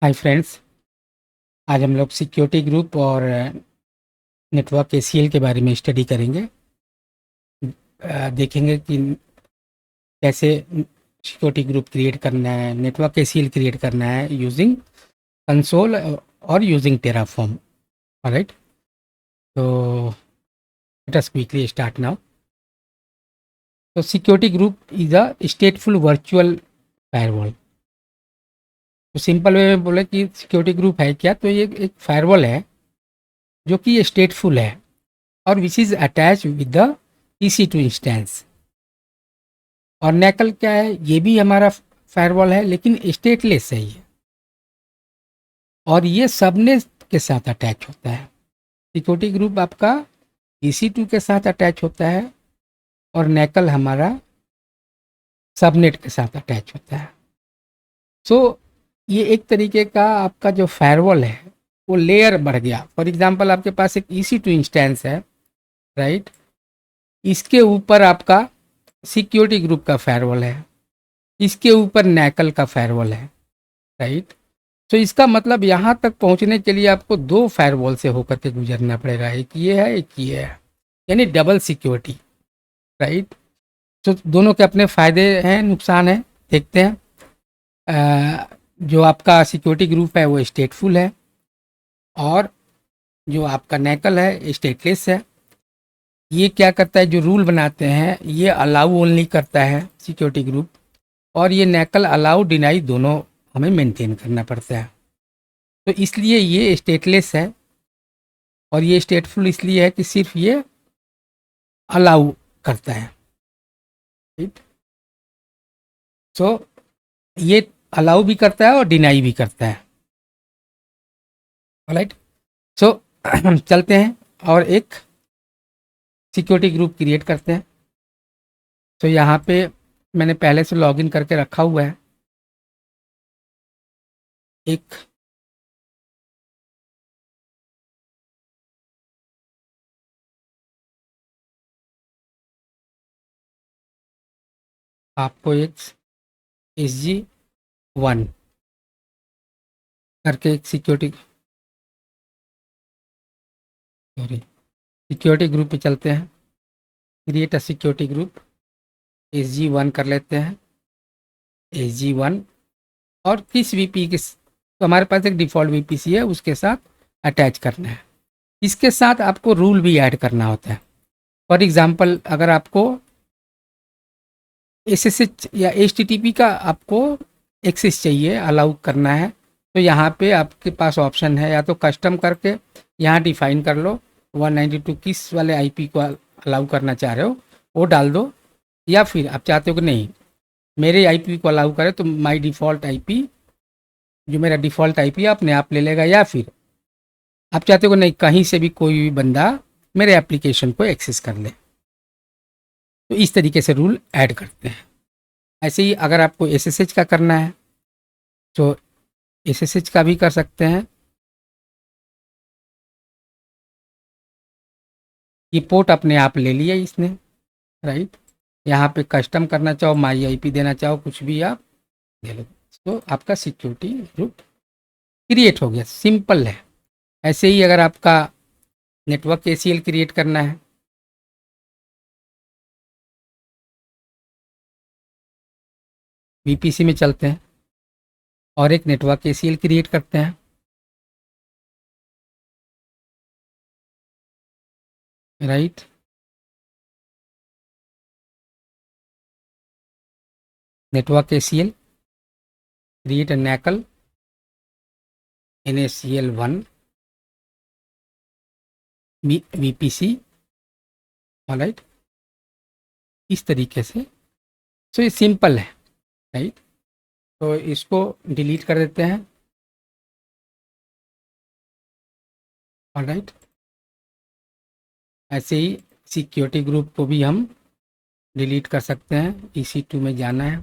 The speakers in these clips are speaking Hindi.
Hi friends. आज हम लोग सिक्योरिटी ग्रुप और नेटवर्क एसीएल के बारे में स्टडी करेंगे। देखेंगे कि कैसे सिक्योरिटी ग्रुप क्रिएट करना है, नेटवर्क एसीएल क्रिएट करना है यूजिंग कंसोल और यूजिंग टेराफॉर्म। ऑलराइट, तो let us quickly start now. तो security group is a stateful virtual firewall. तो सिंपल वे में बोले कि सिक्योरिटी ग्रुप है क्या, तो ये एक फायरवॉल है जो कि स्टेटफुल है और which is attach with the EC2 instance. और नैकल क्या है, ये भी हमारा फायरवॉल है लेकिन स्टेटलेस है ये, और ये सबनेट के साथ अटैच होता है। सिक्योरिटी ग्रुप आपका EC2 के साथ अटैच होता है और नैकल हमारा सबनेट के साथ अटैच होता है। सो ये एक तरीके का आपका जो फायरवॉल है वो लेयर बढ़ गया। फॉर एग्जांपल आपके पास एक EC2 इंस्टेंस है, राइट। इसके ऊपर आपका सिक्योरिटी ग्रुप का फायरवॉल है, इसके ऊपर नैकल का फायरवॉल है, राइट। तो इसका मतलब यहाँ तक पहुँचने के लिए आपको दो फायरवॉल से होकर के गुजरना पड़ेगा, एक ये है एक ये है, यानी डबल सिक्योरिटी, राइट। तो दोनों के अपने फ़ायदे हैं, नुकसान हैं। देखते हैं। जो आपका सिक्योरिटी ग्रुप है वो स्टेटफुल है और जो आपका नैकल है स्टेटलेस है। ये क्या करता है, जो रूल बनाते हैं ये अलाउ ओनली करता है सिक्योरिटी ग्रुप, और ये नैकल अलाउ डिनाई दोनों हमें मेंटेन करना पड़ता है। तो इसलिए ये स्टेटलेस है और ये स्टेटफुल इसलिए है कि सिर्फ ये अलाउ करता है, राइट। सो ये अलाउ भी करता है और डिनाई भी करता है, राइट। सो चलते हैं और एक सिक्योरिटी ग्रुप क्रिएट करते हैं। तो यहाँ पे मैंने पहले से लॉगिन करके रखा हुआ है एक। आपको एक SG1 करके एक सिक्योरिटी ग्रुप पे चलते हैं। Create a security group, SG1 कर लेते हैं, SG1। और किस VP के तो हमारे पास एक डिफ़ॉल्ट VPC है, उसके साथ अटैच करना है। इसके साथ आपको रूल भी ऐड करना होता है। फॉर एग्ज़ाम्पल अगर आपको SSH या HTTP का आपको एक्सेस चाहिए, अलाउ करना है, तो यहाँ पे आपके पास ऑप्शन है, या तो कस्टम करके यहाँ डिफाइन कर लो 192 किस वाले IP को अलाउ करना चाह रहे हो वो डाल दो, या फिर आप चाहते हो कि नहीं मेरे IP को अलाउ करे तो माई डिफ़ॉल्ट IP, जो मेरा डिफ़ॉल्ट IP है अपने आप ले लेगा, या फिर आप चाहते हो कि नहीं कहीं से भी कोई भी बंदा मेरे एप्लीकेशन को एक्सेस कर ले, तो इस तरीके से रूल ऐड करते हैं। ऐसे ही अगर आपको SSH का करना है तो SSH का भी कर सकते हैं। ये पोर्ट अपने आप ले लिया इसने, राइट। यहाँ पे कस्टम करना चाहो, माई IP देना चाहो, कुछ भी आप दे लो। तो आपका सिक्योरिटी ग्रुप क्रिएट हो गया, सिंपल है। ऐसे ही अगर आपका नेटवर्क ACL क्रिएट करना है, VPC में चलते हैं और एक नेटवर्क ACL क्रिएट करते हैं, right. Network ACL create a NACL NACL1 VPC, alright. इस तरीके से। सो ये सिंपल है, राइट। तो इसको डिलीट कर देते हैं, ऑलराइट। ऐसे ही सिक्योरिटी ग्रुप को भी हम डिलीट कर सकते हैं। EC2 में जाना है,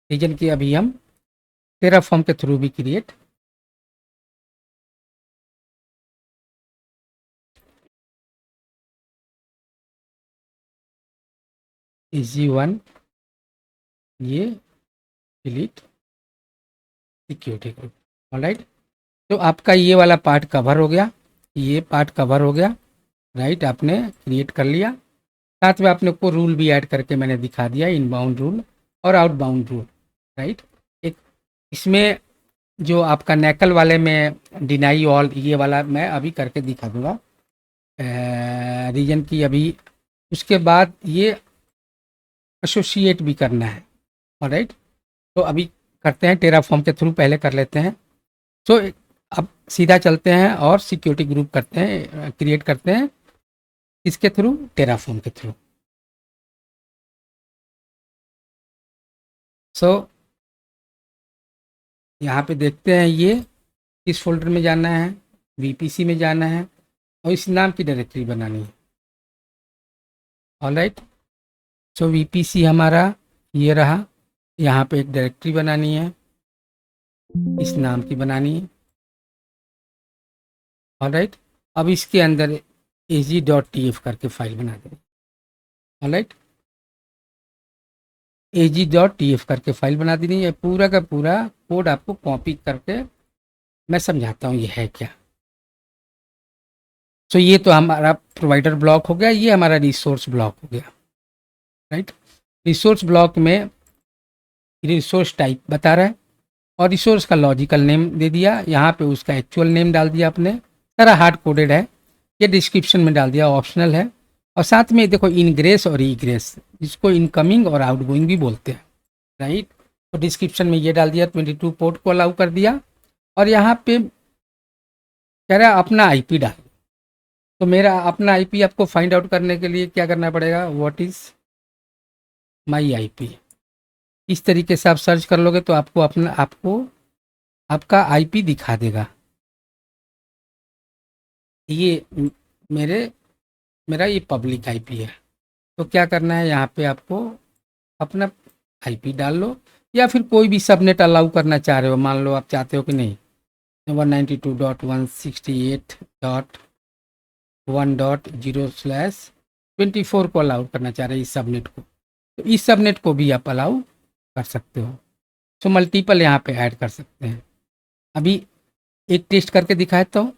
रीजन की अभी हम टेराफॉर्म के थ्रू भी क्रिएट SG1, ये डिलीट सिक्योरिटी ग्रुप। ऑलराइट। तो आपका ये वाला पार्ट कवर हो गया, ये पार्ट कवर हो गया, राइट। आपने क्रिएट कर लिया। साथ में आपने को रूल भी ऐड करके मैंने दिखा दिया, इनबाउंड रूल और आउटबाउंड रूल, राइट। एक इसमें जो आपका नेकल वाले में डिनाई ऑल, ये वाला मैं अभी करके दिखा दूंगा रीजन की अभी। उसके बाद ये एसोसिएट भी करना है, ऑलराइट। तो अभी करते हैं टेराफॉर्म के थ्रू, पहले कर लेते हैं। सो अब सीधा चलते हैं और सिक्योरिटी ग्रुप करते हैं, क्रिएट करते हैं इसके थ्रू, टेराफॉर्म के थ्रू। सो यहाँ पे देखते हैं ये किस फोल्डर में जाना है, वीपीसी में जाना है और इस नाम की डायरेक्टरी बनानी है, ऑलराइट। सो वीपीसी हमारा ये रहा, यहाँ पे एक डायरेक्टरी बनानी है, इस नाम की बनानी है, ऑलराइट। अब इसके अंदर AG.tf करके फाइल बना देंगे, ऑलराइट। AG.tf करके फाइल बना देनी है। पूरा का पूरा कोड आपको कॉपी करके मैं समझाता हूँ ये है क्या। सो ये तो हमारा प्रोवाइडर ब्लॉक हो गया, ये हमारा रिसोर्स ब्लॉक हो गया, राइट। रिसोर्स ब्लॉक में रिसोर्स टाइप बता रहा है और रिसोर्स का लॉजिकल नेम दे दिया, यहाँ पे उसका एक्चुअल नेम डाल दिया आपने, सारा हार्ड कोडेड है। ये डिस्क्रिप्शन में डाल दिया, ऑप्शनल है। और साथ में देखो इनग्रेस और ईग्रेस, जिसको इनकमिंग और आउटगोइंग भी बोलते हैं, राइट। तो डिस्क्रिप्शन में ये डाल दिया, 22 पोर्ट को अलाउ कर दिया। और यहाँ पे कह रहा है अपना आईपी डाल। तो मेरा अपना आईपी आपको फाइंड आउट करने के लिए क्या करना पड़ेगा, व्हाट इज माई आईपी। इस तरीके से आप सर्च कर लोगे तो आपको आपका आईपी दिखा देगा। ये मेरे मेरा ये पब्लिक आईपी है। तो क्या करना है, यहाँ पे आपको अपना आईपी डाल लो, या फिर कोई भी सबनेट अलाउ करना चाह रहे हो, मान लो आप चाहते हो कि नहीं 192.168.1.0/24 को अलाउ करना चाह रहे हैं इस सबनेट को, तो इस सबनेट को भी आप अलाउ कर सकते हो। सो मल्टीपल यहाँ पे ऐड कर सकते हैं। अभी एक टेस्ट करके दिखाता हूँ।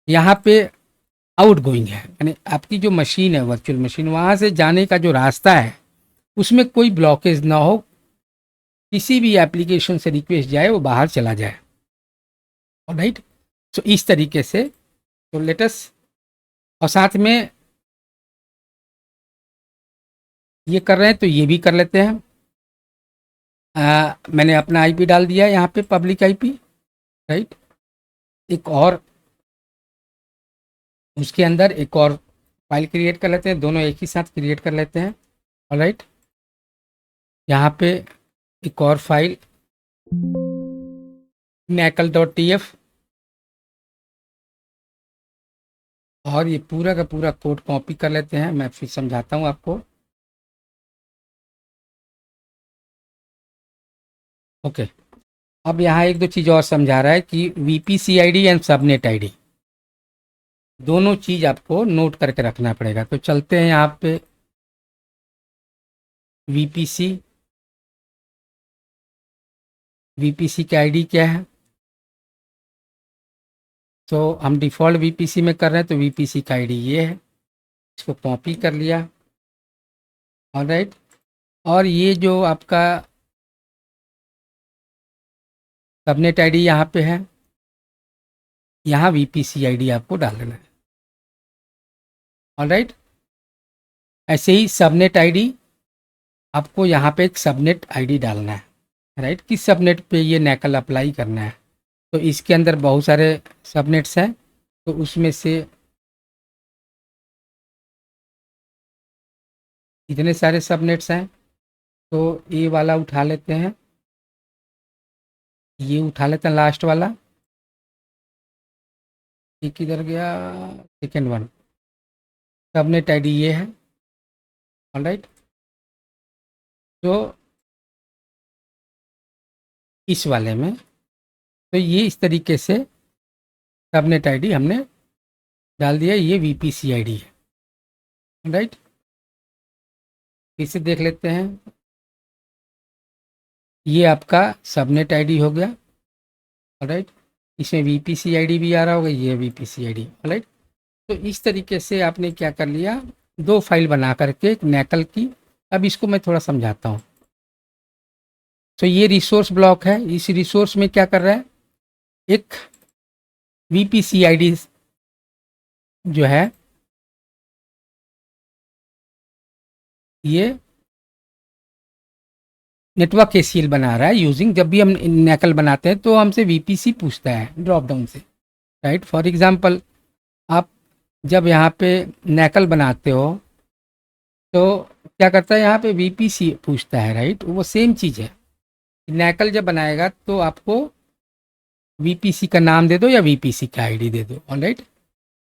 यहाँ पे आउट गोइंग है, यानी आपकी जो मशीन है वर्चुअल मशीन, वहाँ से जाने का जो रास्ता है उसमें कोई ब्लॉकेज ना हो, किसी भी एप्लीकेशन से रिक्वेस्ट जाए वो बाहर चला जाए, राइट। सो इस तरीके से तो लेटेस्ट, और साथ में ये कर रहे हैं तो ये भी कर लेते हैं। मैंने अपना आईपी डाल दिया यहाँ पे, पब्लिक आईपी, राइट। एक और उसके अंदर एक और फाइल क्रिएट कर लेते हैं, दोनों एक ही साथ क्रिएट कर लेते हैं, ऑलराइट। यहाँ पे एक और फाइल nackle.tf, और ये पूरा का पूरा कोड कॉपी कर लेते हैं, मैं फिर समझाता हूँ आपको, ओके। अब यहाँ एक दो चीज़ और समझा रहा है कि VPC ID and subnet ID दोनों चीज़ आपको नोट करके रखना पड़ेगा। तो चलते हैं यहाँ पे वीपीसी, वीपीसी की आईडी क्या है, तो हम डिफ़ॉल्ट वीपीसी में कर रहे हैं तो वीपीसी का आईडी ये है, इसको कॉपी कर लिया, ऑलराइट। और ये जो आपका सबनेट आईडी यहाँ पे है, यहाँ वीपीसी आईडी आपको डालना है, ऑलराइट। ऐसे ही सबनेट आईडी आपको यहाँ पे एक सबनेट आईडी डालना है, राइट। किस सबनेट पे ये नैकल अप्लाई करना है, तो इसके अंदर बहुत सारे सबनेट्स हैं, तो उसमें से इतने सारे सबनेट्स हैं, तो ये वाला उठा लेते हैं, ये उठा लेते हैं लास्ट वाला, ये किधर गया, सेकेंड वन, सबनेट आईडी ये है, ऑलराइट। तो इस वाले में तो ये इस तरीके से सबनेट आईडी हमने डाल दिया, ये वीपीसी आईडी है, राइट। इसे देख लेते हैं, ये आपका सबनेट आईडी हो गया, राइट। इसमें VPC ID भी आ रहा होगा, ये VPC ID, राइट। तो इस तरीके से आपने क्या कर लिया, दो फाइल बना करके एक नैकल की। अब इसको मैं थोड़ा समझाता हूँ। तो ये रिसोर्स ब्लॉक है, इस रिसोर्स में क्या कर रहा है, एक VPC ID जो है ये नेटवर्क ACL बना रहा है यूजिंग। जब भी हम नैकल बनाते हैं तो हमसे VPC पूछता है ड्रॉप डाउन से, राइट। फॉर एग्जांपल आप जब यहाँ पे नैकल बनाते हो तो क्या करता है, यहाँ पे VPC पूछता है, राइट। वो सेम चीज़ है। नैकल जब बनाएगा तो आपको VPC का नाम दे दो या VPC का ID दे दो, ऑलराइट।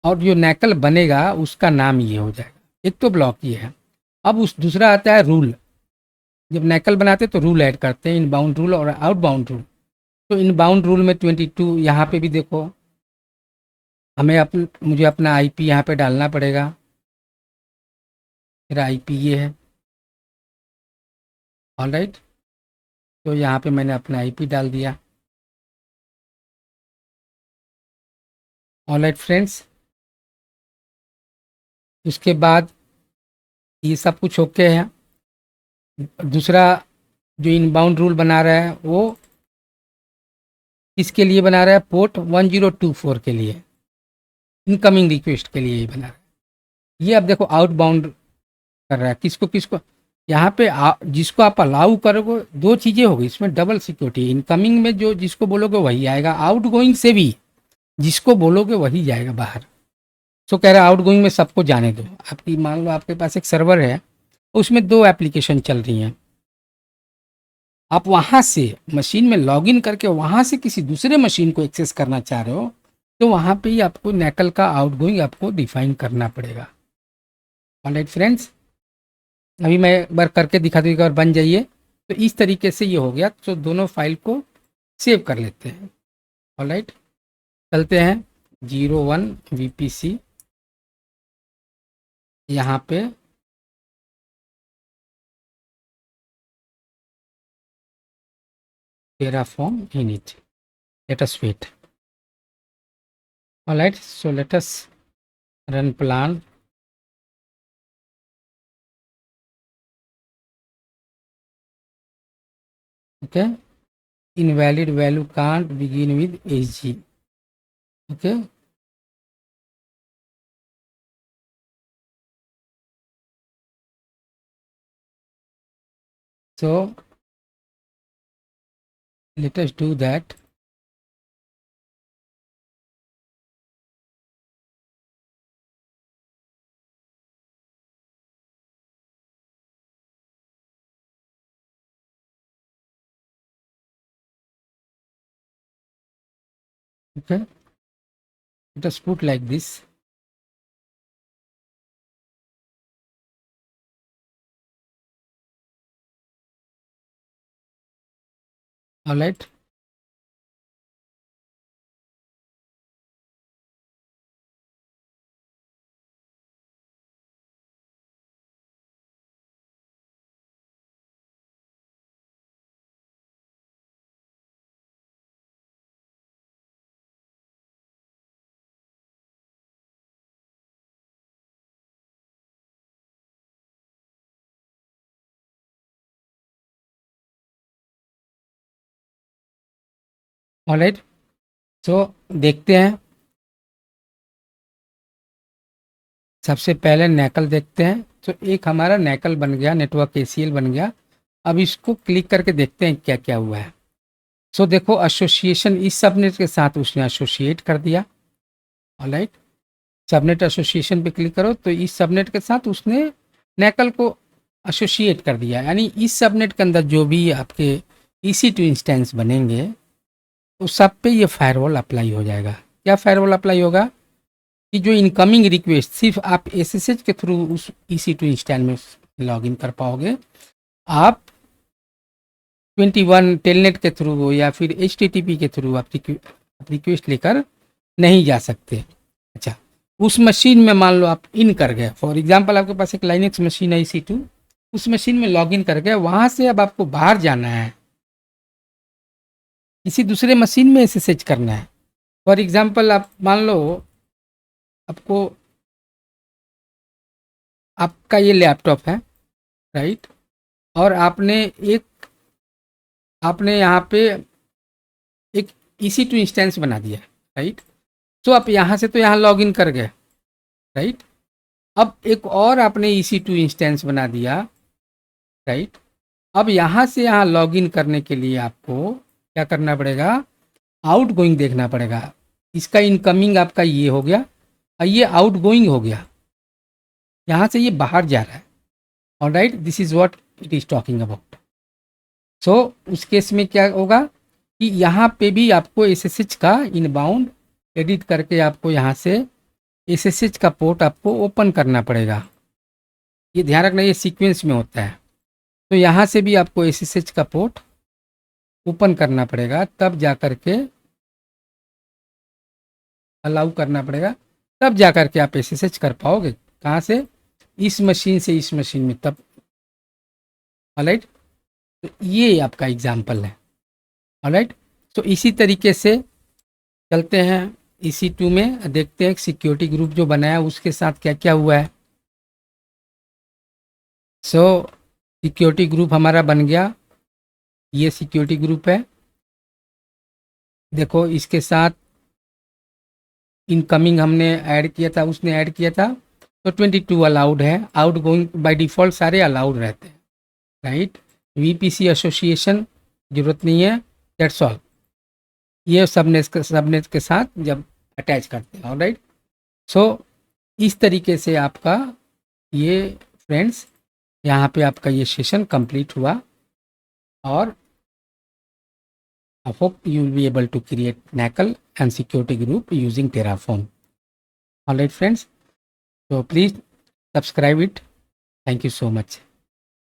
और जो नैकल बनेगा उसका नाम ये हो जाएगा। एक तो ब्लॉक ये है। अब उस दूसरा आता है रूल। जब नैकल बनाते हैं तो रूल ऐड करते हैं, इनबाउंड रूल और आउटबाउंड रूल। तो इनबाउंड रूल में 22, यहाँ पे भी देखो मुझे अपना IP यहाँ पे डालना पड़ेगा। मेरा IP ये है, ऑलराइट। तो यहाँ पे मैंने अपना IP डाल दिया, ऑलराइट फ्रेंड्स। उसके बाद ये सब कुछ ओके है। दूसरा जो इनबाउंड रूल बना रहा है वो किसके लिए बना रहा है, पोर्ट 1024 के लिए, इनकमिंग रिक्वेस्ट के लिए ही बना रहा है। ये अब देखो आउटबाउंड कर रहा है, किसको किसको, यहाँ पे जिसको आप अलाउ करोगे दो चीज़ें होगी इसमें, डबल सिक्योरिटी। इनकमिंग में जो जिसको बोलोगे वही आएगा, आउटगोइंग से भी जिसको बोलोगे वही जाएगा बाहर। सो कह रहा है आउटगोइंग में सबको जाने दो। आपकी मान लो आपके पास एक सर्वर है, उसमें दो एप्लीकेशन चल रही हैं, आप वहाँ से मशीन में लॉगिन करके वहाँ से किसी दूसरे मशीन को एक्सेस करना चाह रहे हो तो वहाँ पे ही आपको नैकल का आउटगोइंग आपको डिफाइन करना पड़ेगा, ऑलराइट फ्रेंड्स। अभी मैं एक बार करके दिखा दूँ, एक बार बन जाइए। तो इस तरीके से ये हो गया। तो दोनों फाइल को सेव कर लेते हैं, ऑलराइट। चलते हैं 01 VPC, यहाँ पे Terraform init, let us wait, alright। So let us run plan. Okay, invalid value can't begin with HG. Okay, so let us do that. Okay, let us put like this. Alright, alright। so देखते हैं, सबसे पहले नैकल देखते हैं। तो एक हमारा नैकल बन गया, नेटवर्क ACL बन गया। अब इसको क्लिक करके देखते हैं क्या क्या हुआ है। सो देखो एसोसिएशन, इस सबनेट के साथ उसने एसोसिएट कर दिया, ऑलराइट। सबनेट एसोसिएशन पे क्लिक करो तो इस सबनेट के साथ उसने नैकल को एसोसिएट कर दिया। यानी इस सबनेट के अंदर जो भी आपके EC2 इंस्टेंस बनेंगे तो सब पे ये फायरवॉल अप्लाई हो जाएगा। क्या फायरवॉल अप्लाई होगा कि जो इनकमिंग रिक्वेस्ट सिर्फ आप SSH के थ्रू उस EC2 इंस्टेंस में लॉगिन कर पाओगे, आप 21 टेलनेट के थ्रू या फिर HTTP के थ्रू आप रिक्वेस्ट लेकर नहीं जा सकते। अच्छा, उस मशीन में मान लो आप इन कर गए, फॉर एग्जांपल आपके पास एक लाइनेक्स मशीन है EC2, उस मशीन में लॉगिन कर गए, वहाँ से अब आपको बाहर जाना है किसी दूसरे मशीन में एसएसएच करना है। फॉर एग्जांपल आप मान लो आपको आपका ये लैपटॉप है, राइट, और आपने यहाँ पे एक EC2 इंस्टेंस बना दिया, राइट। तो आप यहाँ से तो यहाँ लॉग इन कर गए, राइट। अब एक और आपने EC2 इंस्टेंस बना दिया, राइट। अब यहाँ से यहाँ लॉग इन करने के लिए आपको क्या करना पड़ेगा, आउट गोइंग देखना पड़ेगा। इसका इनकमिंग आपका ये हो गया और ये आउट गोइंग हो गया, यहाँ से ये बाहर जा रहा है। Alright, this is what it is talking about. So उस केस में क्या होगा कि यहाँ पे भी आपको एसएसएच का इनबाउंड एडिट करके आपको यहाँ से एसएसएच का पोर्ट आपको ओपन करना पड़ेगा। ये ध्यान रखना, ये सीक्वेंस में होता है। तो यहाँ से भी आपको एसएसएच का पोर्ट ओपन करना पड़ेगा, तब जा कर के अलाउ करना पड़ेगा, तब जा कर के आप एसएसएच कर पाओगे। कहाँ से, इस मशीन से इस मशीन में, तब। ऑलराइट, तो ये आपका एग्जाम्पल है। ऑलराइट, तो इसी तरीके से चलते हैं EC2 में, देखते हैं सिक्योरिटी ग्रुप जो बनाया उसके साथ क्या क्या हुआ है। सो सिक्योरिटी ग्रुप हमारा बन गया, ये सिक्योरिटी ग्रुप है। देखो इसके साथ इनकमिंग हमने ऐड किया था, उसने ऐड किया था, तो 22 अलाउड है। आउट गोइंग बाय डिफ़ॉल्ट सारे अलाउड रहते हैं, राइट। VPC एसोसिएशन जरूरत नहीं है, दैट्स ऑल। ये सबनेट के साथ जब अटैच करते हैं, ऑलराइट। सो इस तरीके से आपका ये फ्रेंड्स, यहाँ पे आपका ये सेशन कंप्लीट हुआ, और I hope you will be able to create NACL and security group using Terraform. Alright friends, so please subscribe it. Thank you so much.